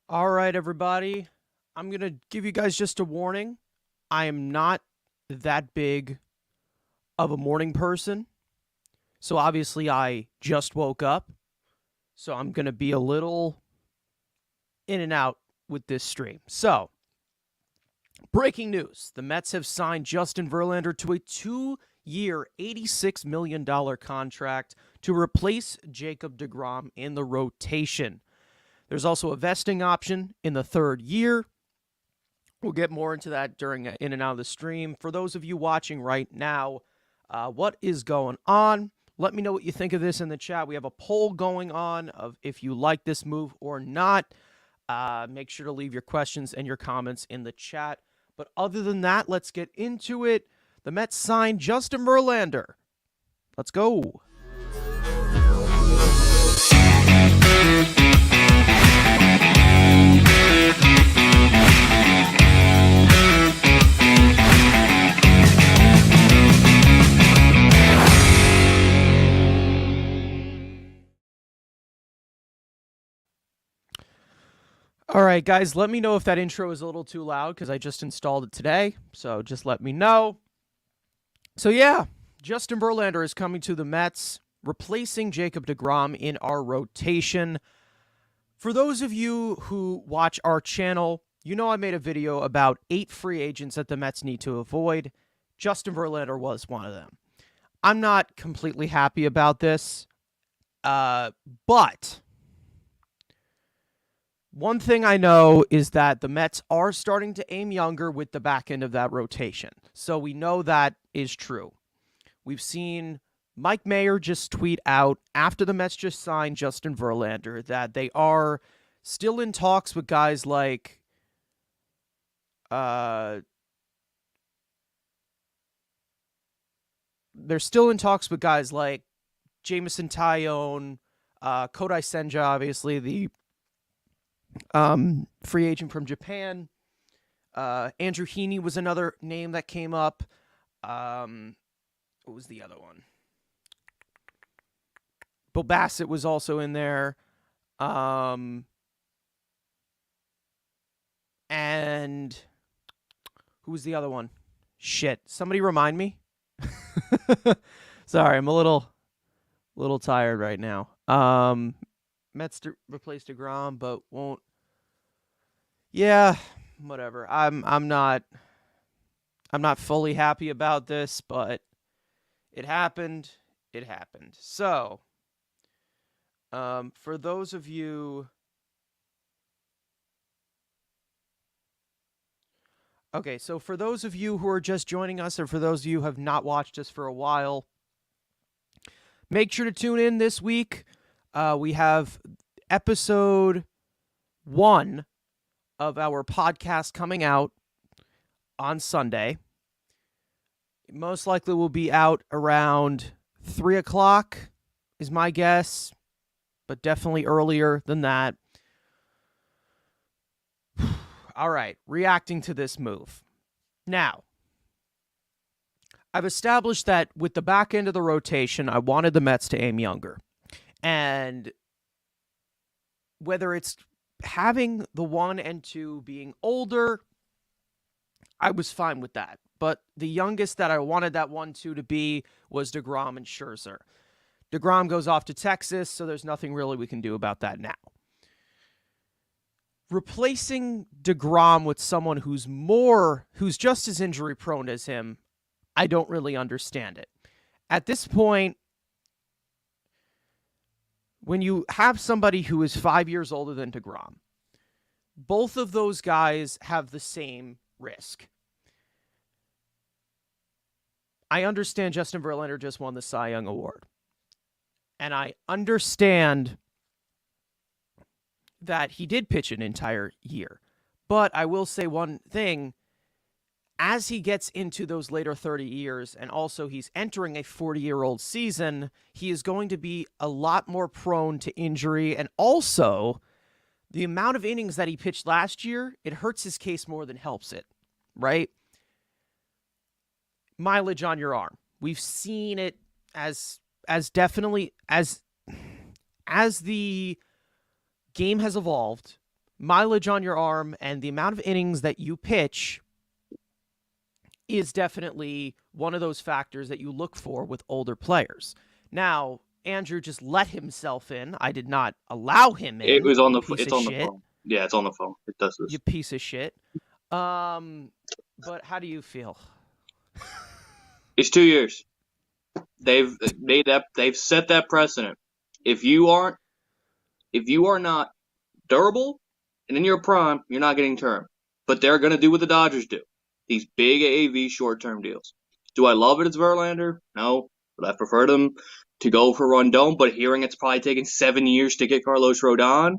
All right, everybody. I'm going to give you guys just a warning. I am not that big of a morning person. So obviously, I just woke up. So I'm going to be a little in and out with this stream. So, breaking news: the Mets have signed Justin Verlander to a 2-year, $86 million contract to replace Jacob deGrom in the rotation. There's also a vesting option in the third year. We'll get more into that during in and out of the stream. For those of you watching right now, what is going on? Let me know what you think of this in the chat. We have a poll going on of if you like this move or not. Make sure to leave your questions and your comments in the chat. But other than that, let's get into it. The Mets signed Justin Verlander. Let's go. All right, guys, let me know if that intro is a little too loud because I just installed it today. So just let me know. So, yeah, Justin Verlander is coming to the Mets, replacing Jacob deGrom in our rotation. For those of you who watch our channel, you know I made a video about 8 free agents that the Mets need to avoid. Justin Verlander was one of them. I'm not completely happy about this, but one thing I know is that the Mets are starting to aim younger with the back end of that rotation. So we know that is true. We've seen Mike Mayer just tweet out after the Mets just signed Justin Verlander that they are still in talks with guys like they're still in talks with guys like Jameson Taillon, Kodai Senja, obviously the free agent from Japan. Andrew Heaney was another name that came up. What was the other one? Bill Bassett was also in there. And who was the other one? Shit. Somebody remind me. Sorry, I'm a little tired right now. Mets replaced deGrom, but won't. Yeah, whatever. I'm not fully happy about this, but it happened. It happened. So, for those of you, okay, so for those of you who are just joining us, or for those of you who have not watched us for a while, make sure to tune in this week. We have episode 1 of our podcast coming out on Sunday. It most likely will be out around 3 o'clock is my guess, but definitely earlier than that. All right, reacting to this move. Now, I've established that with the back end of the rotation, I wanted the Mets to aim younger. And whether it's having the 1 and 2 being older, I was fine with that. But the youngest that I wanted that 1-2 to be was deGrom and Scherzer. deGrom goes off to Texas, so there's nothing really we can do about that now. Replacing deGrom with someone who's just as injury prone as him, I don't really understand it. At this point, when you have somebody who is 5 years older than deGrom, both of those guys have the same risk. I understand Justin Verlander just won the Cy Young Award. And I understand that he did pitch an entire year. But I will say one thing. As he gets into those later 30 years, and also he's entering a 40-year-old season, he is going to be a lot more prone to injury. And also, the amount of innings that he pitched last year, it hurts his case more than helps it, right? Mileage on your arm. We've seen it as definitely as the game has evolved, mileage on your arm and the amount of innings that you pitch is definitely one of those factors that you look for with older players. Now, Andrew just let himself in. I did not allow him It in. was on You the. piece It's of on the shit. phone. Yeah, it's on the phone. It does You this. piece of shit. But how do you feel? It's 2 years. They've made that. They've set that precedent. If you aren't, if you are not durable and in your prime, you're not getting term. But they're gonna do what the Dodgers do. These big AAV short-term deals. Do I love it as Verlander? No, but I prefer them to go for Rondon. But hearing it's probably taken 7 years to get Carlos Rodon,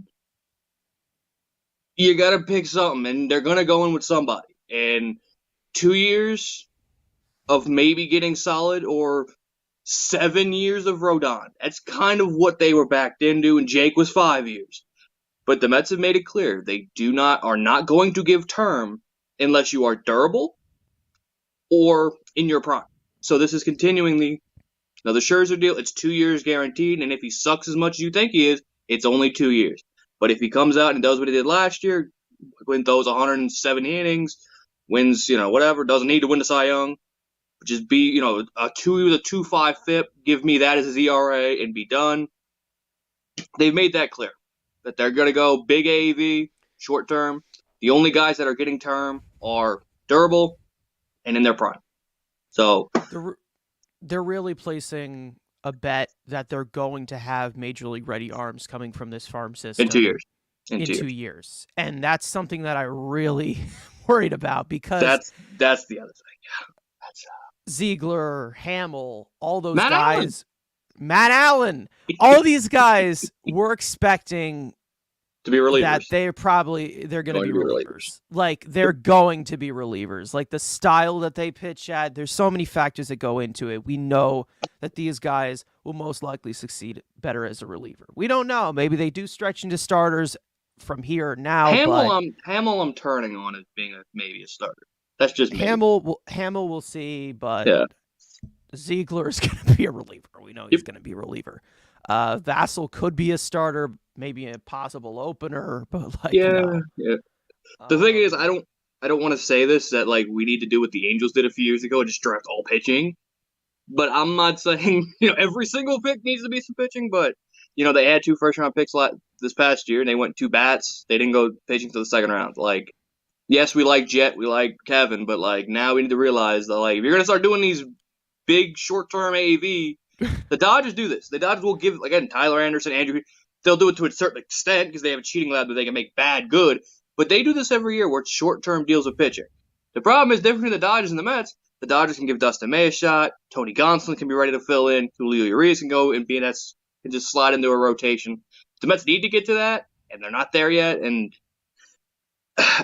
you gotta pick something, and they're gonna go in with somebody. And 2 years of maybe getting solid, or 7 years of Rodon. That's kind of what they were backed into, and Jake was 5 years. But the Mets have made it clear they are not going to give term unless you are durable or in your prime. So this is continuing the Scherzer deal. It's 2 years guaranteed, and if he sucks as much as you think he is, it's only 2 years. But if he comes out and does what he did last year, wins those 170 innings, wins, whatever, doesn't need to win the Cy Young, just be, a 2.5 FIP, give me that as his ERA and be done. They've made that clear that they're going to go big AAV, short term. The only guys that are getting term are durable and in their prime. So they're really placing a bet that they're going to have major league ready arms coming from this farm system in 2 years. In 2 years. And that's something that I really worried about, because that's the other thing. Yeah. Ziegler, Hamill, all those Matt guys, Matt Allen, all these guys were expecting to be relievers. That they're going to be relievers. Like, they're going to be relievers. Like, the style that they pitch at, there's so many factors that go into it. We know that these guys will most likely succeed better as a reliever. We don't know. Maybe they do stretch into starters from here now. Hamill, I'm turning on as being maybe a starter. That's just me. Hamill we'll see, but yeah. Ziegler is going to be a reliever. We know he's going to be a reliever. Vassell could be a starter, maybe a possible opener, but The thing is, I don't want to say this, that like we need to do what the Angels did a few years ago and just draft all pitching. But I'm not saying every single pick needs to be some pitching. But they had 2 first-round picks this past year, and they went 2 bats. They didn't go pitching to the second round. Like, yes, we like Jet, we like Kevin, but like now we need to realize that like if you're gonna start doing these big short-term AAV, the Dodgers do this. The Dodgers will give, again, Tyler Anderson, Andrew. They'll do it to a certain extent because they have a cheating lab that they can make bad good. But they do this every year where it's short-term deals with pitching. The problem is different between the Dodgers and the Mets. The Dodgers can give Dustin May a shot. Tony Gonsolin can be ready to fill in. Julio Urias can go and can just slide into a rotation. The Mets need to get to that, and they're not there yet. And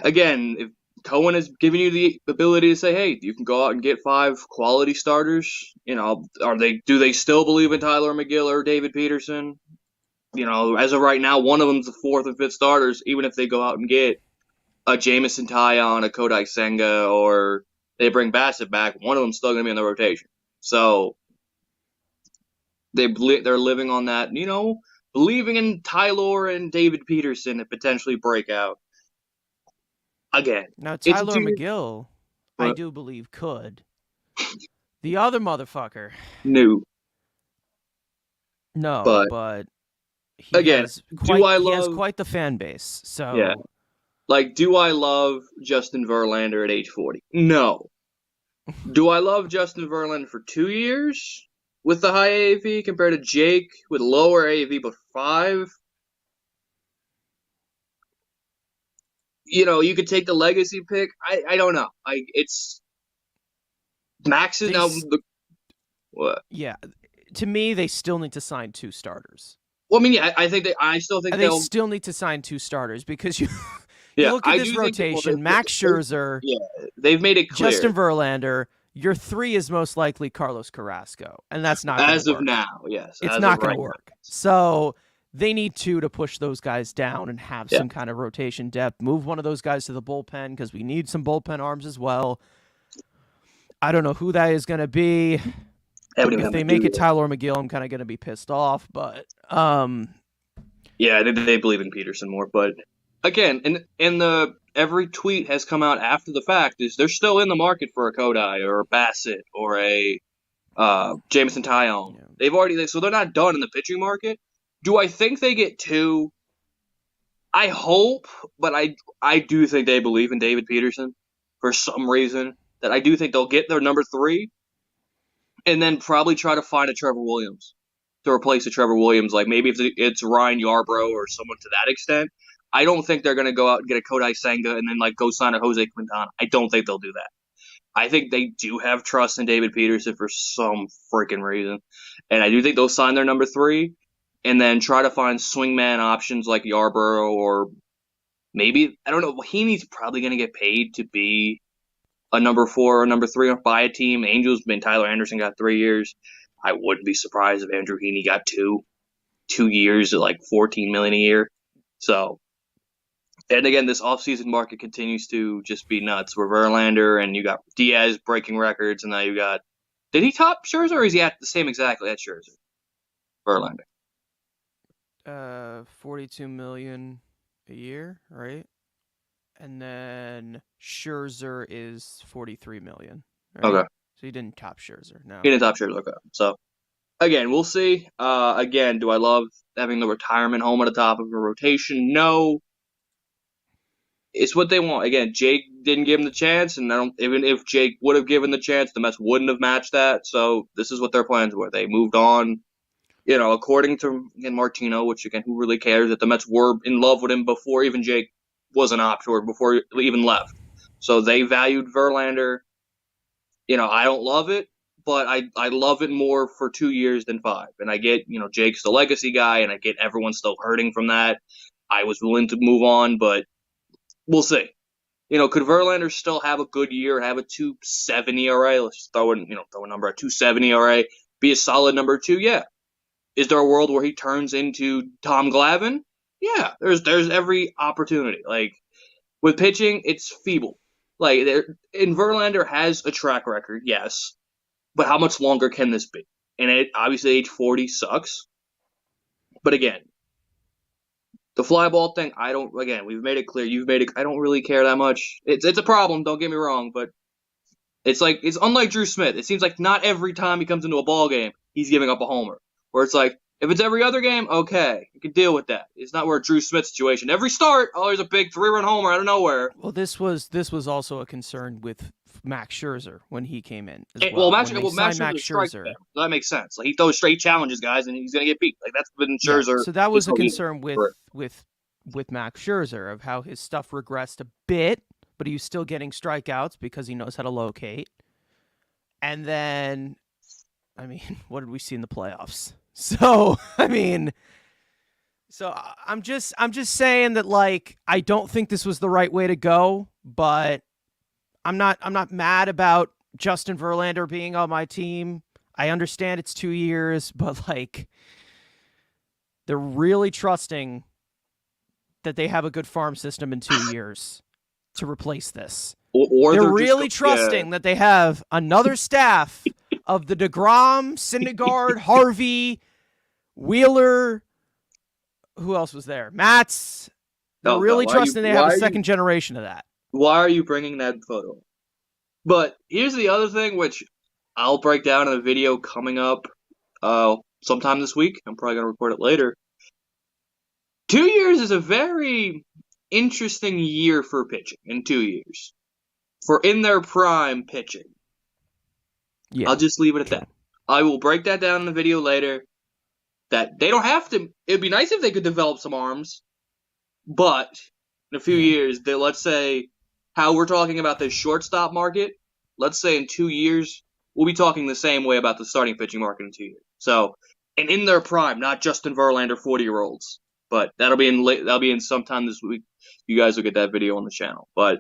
again, if Cohen is giving you the ability to say, hey, you can go out and get 5 quality starters, do they still believe in Tyler McGill or David Peterson? As of right now, one of them's the 4th and 5th starters, even if they go out and get a Jamison Taillon, a Kodai Senga, or they bring Bassett back, one of them's still going to be in the rotation. So they're living on that, believing in Tyler and David Peterson to potentially break out. Again. Now, Tyler McGill, I do believe, could. The other motherfucker. No, but he has quite the fan base. So yeah. Like, do I love Justin Verlander at age 40? No. Do I love Justin Verlander for 2 years with the high AAV compared to Jake with lower AAV but 5? You could take the legacy pick. I don't know. It's Max is now what? Yeah, to me, they still need to sign 2 starters. Well, I mean, yeah, I still think they still need to sign 2 starters because you look at this rotation. Max Scherzer, they've made it clear. Justin Verlander, your 3 is most likely Carlos Carrasco, and that's not as of now. Yes, it's not going to work. So they need 2 to push those guys down and have some kind of rotation depth. Move one of those guys to the bullpen because we need some bullpen arms as well. I don't know who that is going to be. If they make it Tyler McGill, I'm kind of going to be pissed off. But yeah, they believe in Peterson more. But again, and the every tweet has come out after the fact is they're still in the market for a Kodai or a Bassett or a Jameson Tyone. Yeah. So they're not done in the pitching market. Do I think they get two? I hope, but I do think they believe in David Peterson for some reason. That I do think they'll get their number three, and then probably try to find a Trevor Williams to replace the Trevor Williams. Like maybe if it's Ryan Yarbrough or someone to that extent. I don't think they're gonna go out and get a Kodai Senga and then like go sign a Jose Quintana. I don't think they'll do that. I think they do have trust in David Peterson for some freaking reason. And I do think they'll sign their number three and then try to find swingman options like Yarborough or maybe, I don't know, Heaney's probably going to get paid to be a number four or number three by a team. Angels, Tyler Anderson got 3 years. I wouldn't be surprised if Andrew Heaney got 2 years at like $14 million a year. So, and again, this offseason market continues to just be nuts. With Verlander and you got Diaz breaking records, and now you got. Did he top Scherzer, or is he at the same exactly at Scherzer? Verlander. 42 million a year, right? And then Scherzer is 43 million. Right? Okay. So he didn't top Scherzer. No. He didn't top Scherzer. Okay. So again, we'll see. Again, do I love having the retirement home at the top of a rotation? No. It's what they want. Again, Jake didn't give him the chance, and even if Jake would have given the chance, the Mets wouldn't have matched that. So this is what their plans were. They moved on. According to Martino, which again, who really cares that the Mets were in love with him before even Jake was an option or before he even left. So they valued Verlander. I don't love it, but I love it more for 2 years than 5. And I get, Jake's the legacy guy, and I get everyone's still hurting from that. I was willing to move on, but we'll see. Could Verlander still have a good year and have a 2.7 ERA? Let's just throw a number at 2.7 ERA, be a solid number 2. Yeah. Is there a world where he turns into Tom Glavine? Yeah, there's every opportunity. Like with pitching, it's feeble. And Verlander has a track record, yes, but how much longer can this be? And obviously, age 40 sucks. But again, the fly ball thing, we've made it clear. You've made it. I don't really care that much. It's a problem. Don't get me wrong, but it's unlike Drew Smith. It seems like not every time he comes into a ball game, he's giving up a homer. Where it's like, if it's every other game, okay, you can deal with that. It's not where a Drew Smith situation. Every start, there's a big 3-run homer out of nowhere. Well, this was also a concern with Max Scherzer when he came in. Max Scherzer, that makes sense. Like he throws straight challenges, guys, and he's gonna get beat. Like that's been Scherzer. Yeah, so that was a concern with Max Scherzer of how his stuff regressed a bit, but he was still getting strikeouts because he knows how to locate. And then, what did we see in the playoffs? So, I'm just saying that I don't think this was the right way to go, but I'm not mad about Justin Verlander being on my team. I understand it's 2 years, but they're really trusting that they have a good farm system in 2 years to replace this. Or they're really trusting that they have another staff of the deGrom, Syndergaard, Harvey, Wheeler. Who else was there? Matz. They're really trusting they have a second generation of that. Why are you bringing that photo? But here's the other thing, which I'll break down in a video coming up sometime this week. I'm probably going to record it later. 2 years is a very interesting year for pitching in 2 years. For in their prime pitching. Yeah, I'll just leave it at that. I will break that down in the video later. That they don't have to. It'd be nice if they could develop some arms. But in a few years, let's say how we're talking about the shortstop market, let's say in 2 years, we'll be talking the same way about the starting pitching market in 2 years. So, and in their prime, not Justin Verlander 40-year-olds. But that'll be in sometime this week. You guys will get that video on the channel. But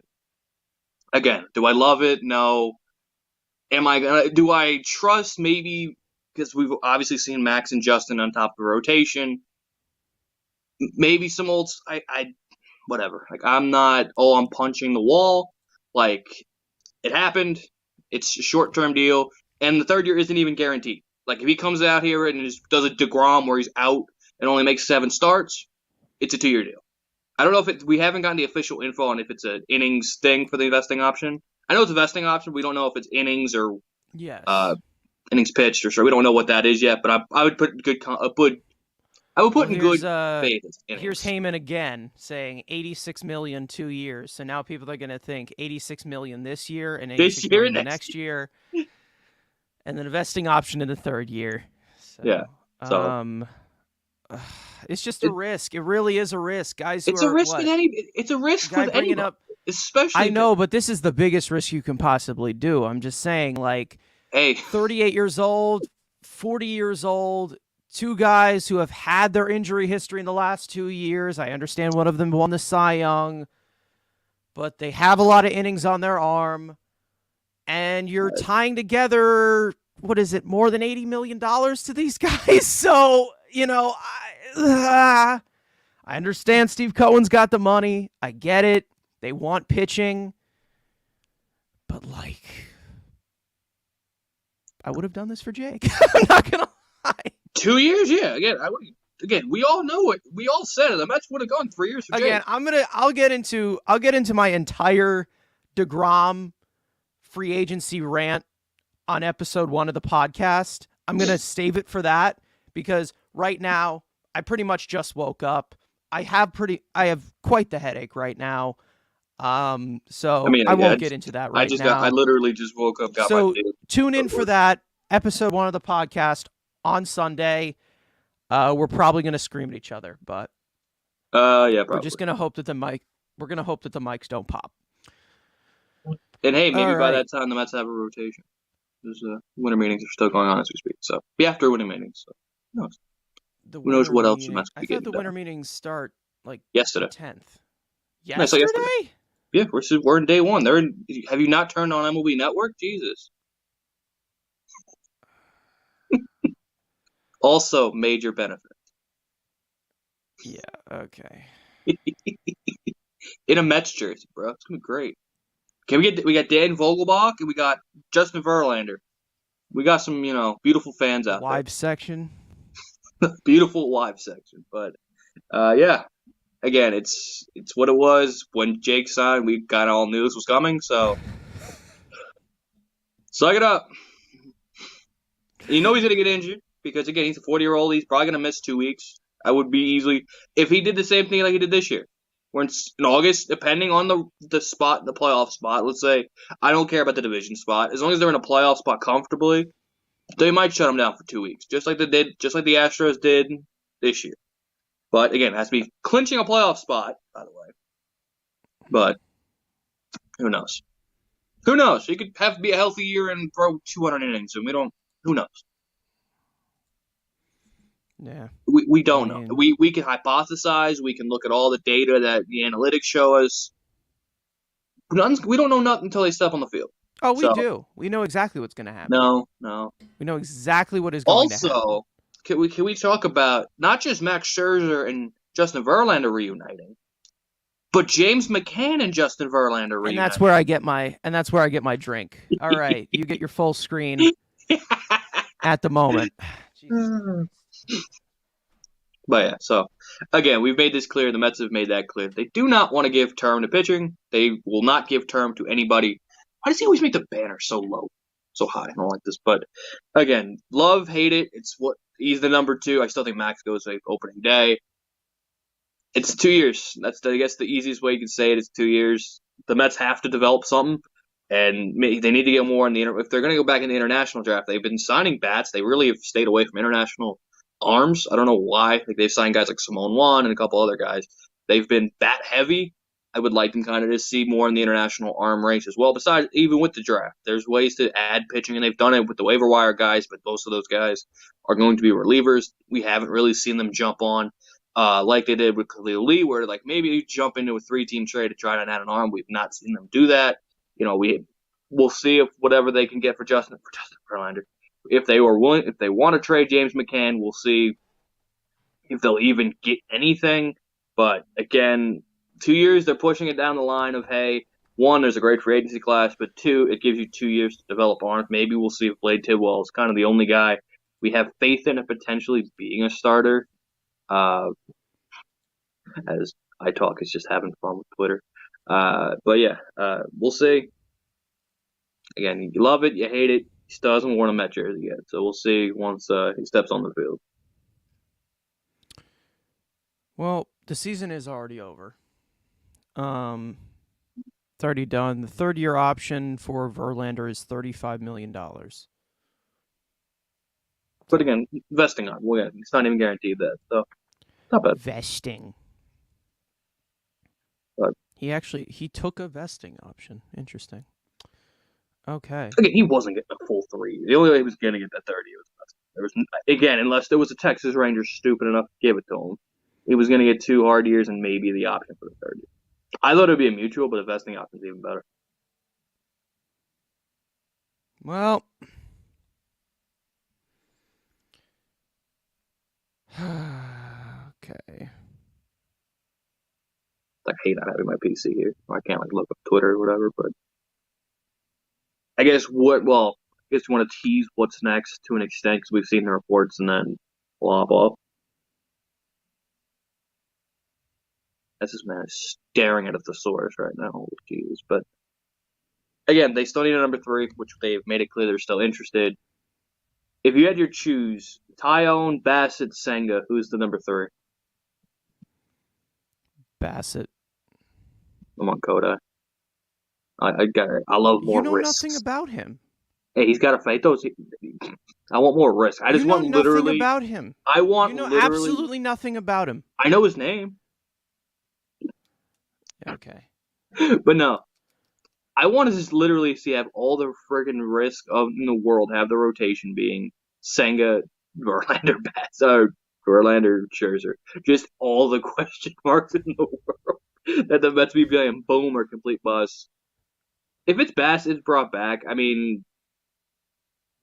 again, do I love it? No. Do I trust maybe, because we've obviously seen Max and Justin on top of the rotation. Maybe some old, whatever. I'm not, I'm punching the wall. It happened. It's a short-term deal. And the third year isn't even guaranteed. If he comes out here and just does a deGrom where he's out and only makes 7 starts, it's a 2-year deal. I don't know if we haven't gotten the official info on if it's an innings thing for the vesting option. I know it's a vesting option. We don't know if it's innings or uh, Yes. innings pitched or sure. We don't know what that is yet. But I would put I would Well, put in good faith as here's innings. Heyman again saying 86 million 2 years. So now people are going to think 86 million this year and This 86 year and million the next next year, and then a vesting option in the third year. year. Yeah. So, So it's just a it, risk. It really is a risk. Guys who it's a are risk what it's a risk guy with bringing anybody, up. I especially know, but this is the biggest risk you can possibly do. I'm just saying, like, hey. 38 years old, 40 years old, two guys who have had their injury history in the last 2 years. I understand one of them won the Cy Young, but they have a lot of innings on their arm, and you're tying together, what is it, more than $80 million to these guys? So, I understand Steve Cohen's got the money. I get it. They want pitching. But, like, I would have done this for Jake. I'm not going to lie. 2 years, yeah. Again, we all know it. We all said it. The Mets would have gone 3 years for Again, Jake. I'll get into my entire deGrom free agency rant on episode 1 of the podcast. I'm going to save it for that because right now I pretty much just woke up. I have quite the headache right now. So I won't get into that right now. I literally just woke up, got my So food. tune in for that episode 1 of the podcast on Sunday. We're probably going to scream at each other, but yeah, probably. we're just going to hope that the mics don't pop. And hey, maybe by that time the Mets have a rotation. There's winter meetings are still going on as we speak. So be after winter meetings. So who knows? Who knows what else the Mets could be getting I thought the winter meetings start like yesterday. 10th. Yesterday? Yeah, we're in day one. Have you not turned on MLB Network? Jesus. Also, major benefit. Yeah. Okay. In a Mets jersey, bro. It's gonna be great. We got Dan Vogelbach and we got Justin Verlander. We got some, beautiful fans out there. Live section. Beautiful live section. But yeah. Again, it's what it was when Jake signed. We kind of all knew this was coming, so suck it up. You know he's gonna get injured because again he's a 40-year-old. He's probably gonna miss 2 weeks. I would be easily if he did the same thing like he did this year. We're in August, depending on the spot, the playoff spot. Let's say I don't care about the division spot as long as they're in a playoff spot comfortably. They might shut him down for 2 weeks, just like the Astros did this year. But again, it has to be clinching a playoff spot, by the way. But who knows? Who knows? He could have to be a healthy year and throw 200 innings, and we don't. Who knows? Yeah. We don't know. We can hypothesize. We can look at all the data that the analytics show us. We don't know nothing until they step on the field. Oh, we do. We know exactly what's going to happen. No. We know exactly what is going to happen. Also, can we talk about not just Max Scherzer and Justin Verlander reuniting, but James McCann and Justin Verlander reuniting? And that's where I get my drink. All right, you get your full screen at the moment. Jesus. But yeah, so again, we've made this clear. The Mets have made that clear. They do not want to give term to pitching. They will not give term to anybody. Why does he always make the banner so low, so high? I don't like this. But again, love, hate it. It's what he's the number 2. I still think Max goes like opening day. It's 2 years. That's I guess the easiest way you can say it is 2 years. The Mets have to develop something, and they need to get more in the if they're going to go back in the international draft. They've been signing bats. They really have stayed away from international arms. I don't know why. Like they've signed guys like Simone Juan and a couple other guys. They've been bat heavy. I would like them kind of to see more in the international arm race as well. Besides, even with the draft, there's ways to add pitching, and they've done it with the waiver wire guys. But most of those guys are going to be relievers. We haven't really seen them jump on like they did with Khalil Lee, where like maybe you jump into a 3-team trade to try to add an arm. We've not seen them do that. We'll see if whatever they can get for Justin Verlander. If they want to trade James McCann, we'll see if they'll even get anything. But again, 2 years, they're pushing it down the line of, hey, 1, there's a great free agency class, but 2, it gives you 2 years to develop arms. Maybe we'll see if Blade Tidwell is kind of the only guy we have faith in potentially being a starter. As iTalk is just having fun with Twitter. But yeah, we'll see. Again, you love it, you hate it. He still hasn't worn a Met jersey yet, so we'll see once he steps on the field. Well, the season is already over. It's already done. The third-year option for Verlander is $35 million. But again, vesting on. Well, yeah, it's not even guaranteed that, so not bad. Vesting. But He took a vesting option. Interesting. Okay. again, he wasn't getting a full 3. The only way he was going to get that 30 was there was again, unless there was a Texas Ranger stupid enough to give it to him, he was going to get 2 hard years and maybe the option for the third year. I thought it would be a mutual, but a vesting option is even better. Well, okay. Like, I hate not having my PC here. I can't like look up Twitter or whatever, but I guess I guess you want to tease what's next to an extent because we've seen the reports and then we'll hop off. As this man is staring at a thesaurus right now. Oh, jeez. But again, they still need a number 3, which they've made it clear they're still interested. If you had your choose, Tyone, Bassett, Senga, who's the number 3? Bassett. I'm on Coda. I got it. I love more You know risks. nothing about him. Hey, he's got to fight those. I want more risk. I just want nothing literally about him. I want You know literally absolutely nothing about him. I know his name, Okay. but no. I want to just literally see have all the friggin' risk in the world have the rotation being Senga, Verlander, Verlander, Scherzer. Just all the question marks in the world that the Mets be playing boom or complete bust. If it's Bass, it's brought back. I mean,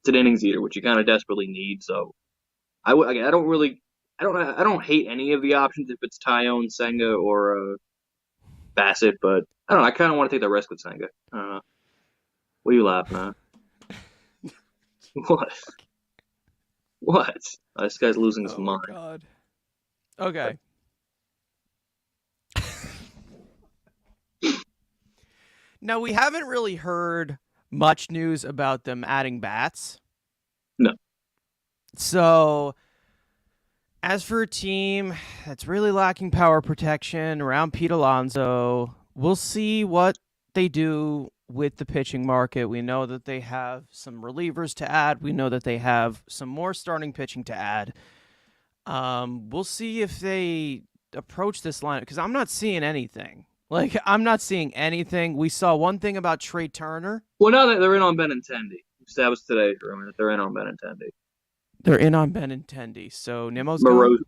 it's an innings eater, which you kind of desperately need. So I don't hate any of the options if it's Tyone, Senga, or Bassett, but I don't know. I kind of want to take the risk with Senga. I don't know. What are you laughing at? What? What? This guy's losing his mind. Oh, God. Okay. Now, we haven't really heard much news about them adding bats. No. So, as for a team that's really lacking power protection around Pete Alonso, we'll see what they do with the pitching market. We know that they have some relievers to add. We know that they have some more starting pitching to add. We'll see if they approach this lineup because I'm not seeing anything. I'm not seeing anything. We saw one thing about Trey Turner. Well, now that they're in on Benintendi. That was today, that they're in on Benintendi. They're in on Benintendi. So Nimmo's Morosi,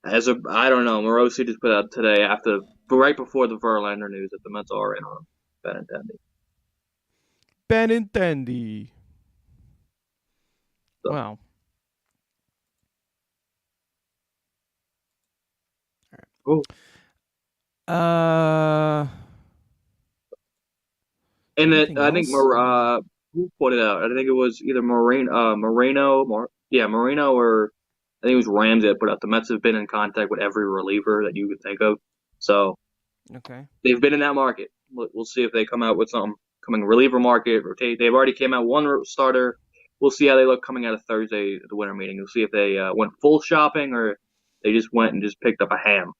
gone? I don't know. Morosi just put out today right before the Verlander news that the Mets are in on Benintendi. Benintendi. So. Well. All right. Cool. And I think who put it out? I think it was either Moreno, or I think it was Ramsey that put out. The Mets have been in contact with every reliever that you could think of, so okay, they've been in that market. We'll see if they come out with something coming reliever market. Rotate. They've already came out one starter. We'll see how they look coming out of Thursday at the winter meeting. We'll see if they went full shopping or they just went and just picked up a ham.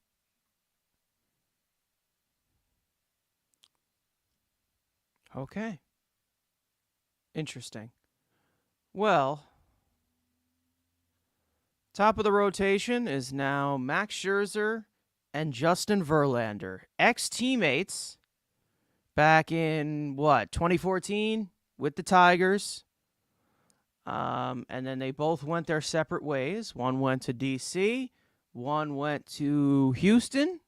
Okay. Interesting. Well, top of the rotation is now Max Scherzer and Justin Verlander, ex-teammates back in 2014 with the Tigers. And then they both went their separate ways. One went to DC, one went to Houston,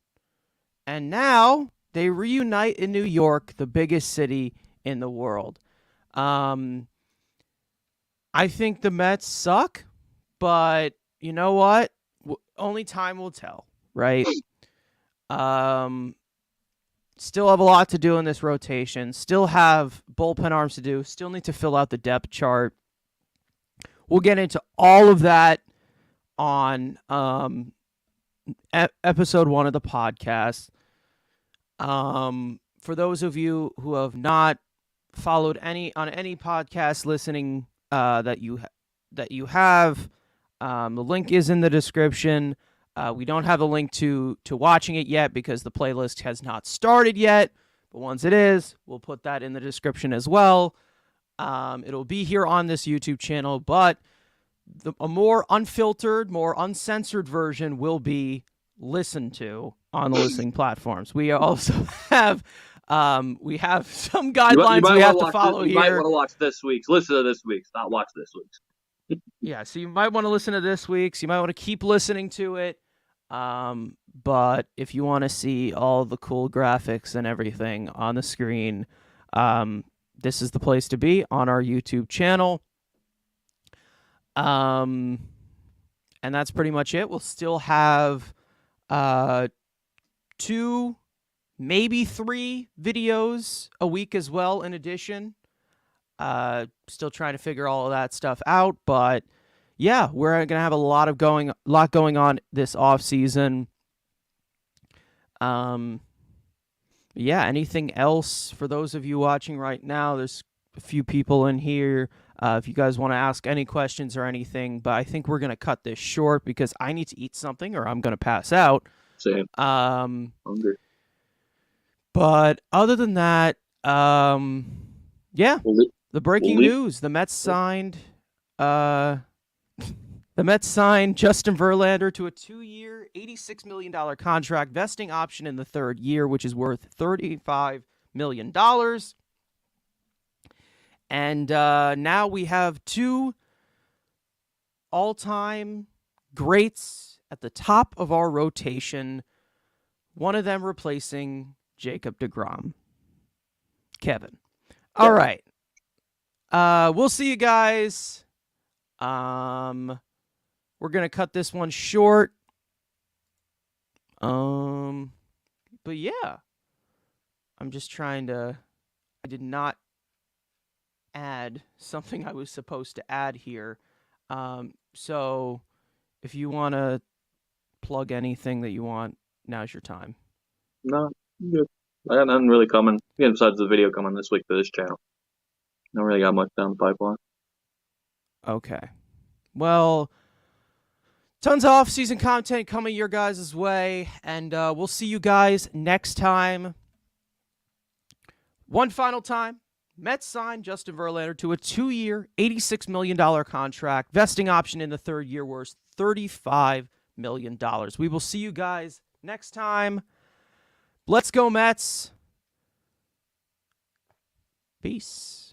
and now they reunite in New York, the biggest city in the world. I think the Mets suck, but you know what? Only time will tell, right? Still have a lot to do in this rotation. Still have bullpen arms to do. Still need to fill out the depth chart. We'll get into all of that on episode 1 of the podcast. For those of you who have not followed any podcast listening that you have, the link is in the description. We don't have a link to watching it yet because the playlist has not started yet. But once it is, we'll put that in the description as well. It'll be here on this YouTube channel, but a more unfiltered, more uncensored version will be listened to on the listening platforms. We also have some guidelines we have to follow here. You might want to watch this week's. Listen to this week's, not watch this week's. Yeah, so you might want to listen to this week's. You might want to keep listening to it. But if you want to see all the cool graphics and everything on the screen, this is the place to be on our YouTube channel. And that's pretty much it. We'll still have 2, maybe 3 videos a week as well in addition. Still trying to figure all of that stuff out, but yeah, we're going to have a lot going on this off season. Yeah, anything else for those of you watching right now? There's a few people in here. If you guys want to ask any questions or anything, but I think we're going to cut this short because I need to eat something or I'm going to pass out. Same. Hungry. But other than that, yeah, the breaking news: the Mets signed, Justin Verlander to a 2-year, $86 million contract, vesting option in the 3rd year, which is worth $35 million. And now we have 2 all-time greats at the top of our rotation, one of them replacing Jacob deGrom. Kevin. All right. We'll see you guys. We're going to cut this one short. But yeah. I'm just trying to... I did not add something I was supposed to add here. So if you want to plug anything that you want, now's your time. No, I'm good. I got nothing really coming. Yeah, besides the video coming this week for this channel. Don't really got much down the pipeline. Okay. Well, tons of off-season content coming your guys' way, and we'll see you guys next time. One final time, Mets signed Justin Verlander to a 2-year, $86 million contract, vesting option in the 3rd year worth $35 million. We will see you guys next time. Let's go, Mets. Peace.